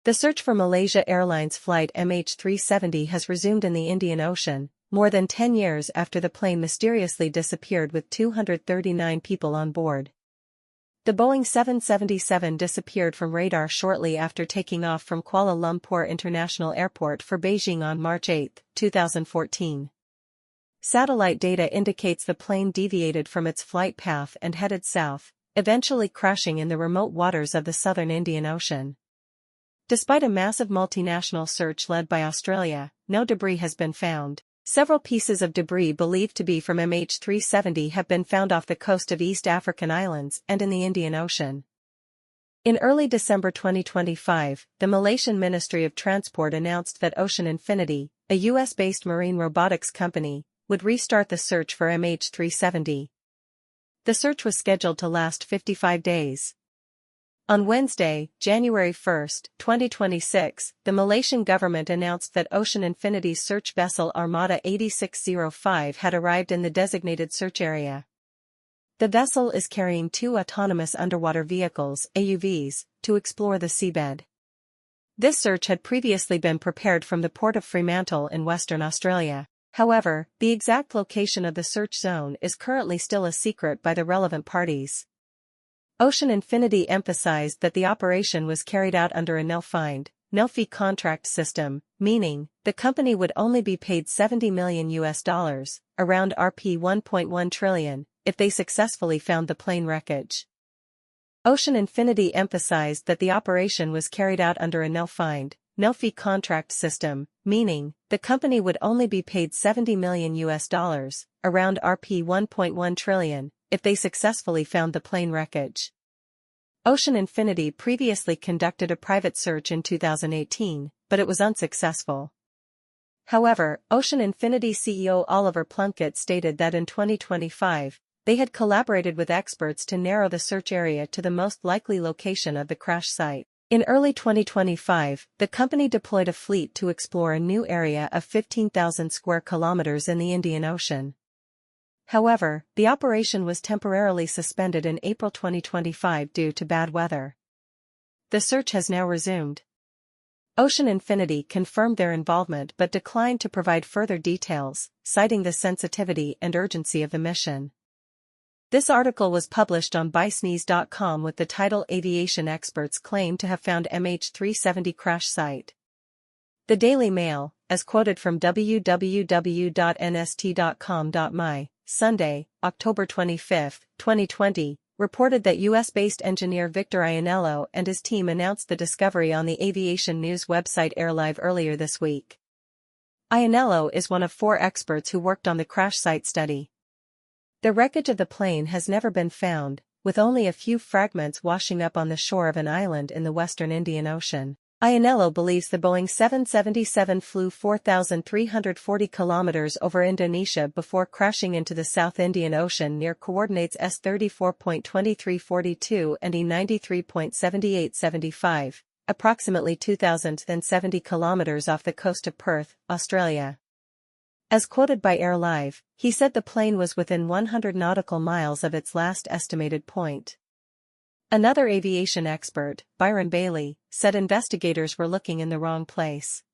The search for Malaysia Airlines Flight MH370 has resumed in the Indian Ocean, more than 10 years after the plane mysteriously disappeared with 239 people on board. The Boeing 777 disappeared from radar shortly after taking off from Kuala Lumpur International Airport for Beijing on March 8, 2014. Satellite data indicates the plane deviated from its flight path and headed south, eventually crashing in the remote waters of the southern Indian Ocean. Despite a massive multinational search led by Australia, no debris has been found. Several pieces of debris believed to be from MH370 have been found off the coast of East African islands and in the Indian Ocean. In early December 2025, the Malaysian Ministry of Transport announced that Ocean Infinity, a US-based marine robotics company, would restart the search for MH370. The search was scheduled to last 55 days. On Wednesday, January 1, 2026, the Malaysian government announced that Ocean Infinity's search vessel Armada 8605 had arrived in the designated search area. The vessel is carrying 2 autonomous underwater vehicles, AUVs, to explore the seabed. This search had previously been prepared from the port of Fremantle in Western Australia. However, the exact location of the search zone is currently still a secret by the relevant parties. Ocean Infinity emphasized that the operation was carried out under a no-find, no-fee contract system, meaning the company would only be paid $70 million, around Rp 1.1 trillion, if they successfully found the plane wreckage. Ocean Infinity emphasized that the operation was carried out under a no-find, no-fee contract system, meaning the company would only be paid $70 million, around Rp 1.1 trillion, if they successfully found the plane wreckage. Ocean Infinity previously conducted a private search in 2018, but it was unsuccessful. However, Ocean Infinity CEO Oliver Plunkett stated that in 2025, they had collaborated with experts to narrow the search area to the most likely location of the crash site. In early 2025, the company deployed a fleet to explore a new area of 15,000 square kilometers in the Indian Ocean. However, the operation was temporarily suspended in April 2025 due to bad weather. The search has now resumed. Ocean Infinity confirmed their involvement but declined to provide further details, citing the sensitivity and urgency of the mission. This article was published on BySneeze.com with the title Aviation Experts Claim to Have Found MH370 Crash Site. The Daily Mail, as quoted from www.nst.com.my, Sunday, October 25, 2020, reported that US-based engineer Victor Ianello and his team announced the discovery on the aviation news website AirLive earlier this week. Ianello is one of 4 experts who worked on the crash site study. The wreckage of the plane has never been found, with only a few fragments washing up on the shore of an island in the western Indian Ocean. Ianello believes the Boeing 777 flew 4,340 kilometers over Indonesia before crashing into the South Indian Ocean near coordinates S34.2342 and E93.7875, approximately 2,070 kilometers off the coast of Perth, Australia. As quoted by AirLive, he said the plane was within 100 nautical miles of its last estimated point. Another aviation expert, Byron Bailey, said investigators were looking in the wrong place.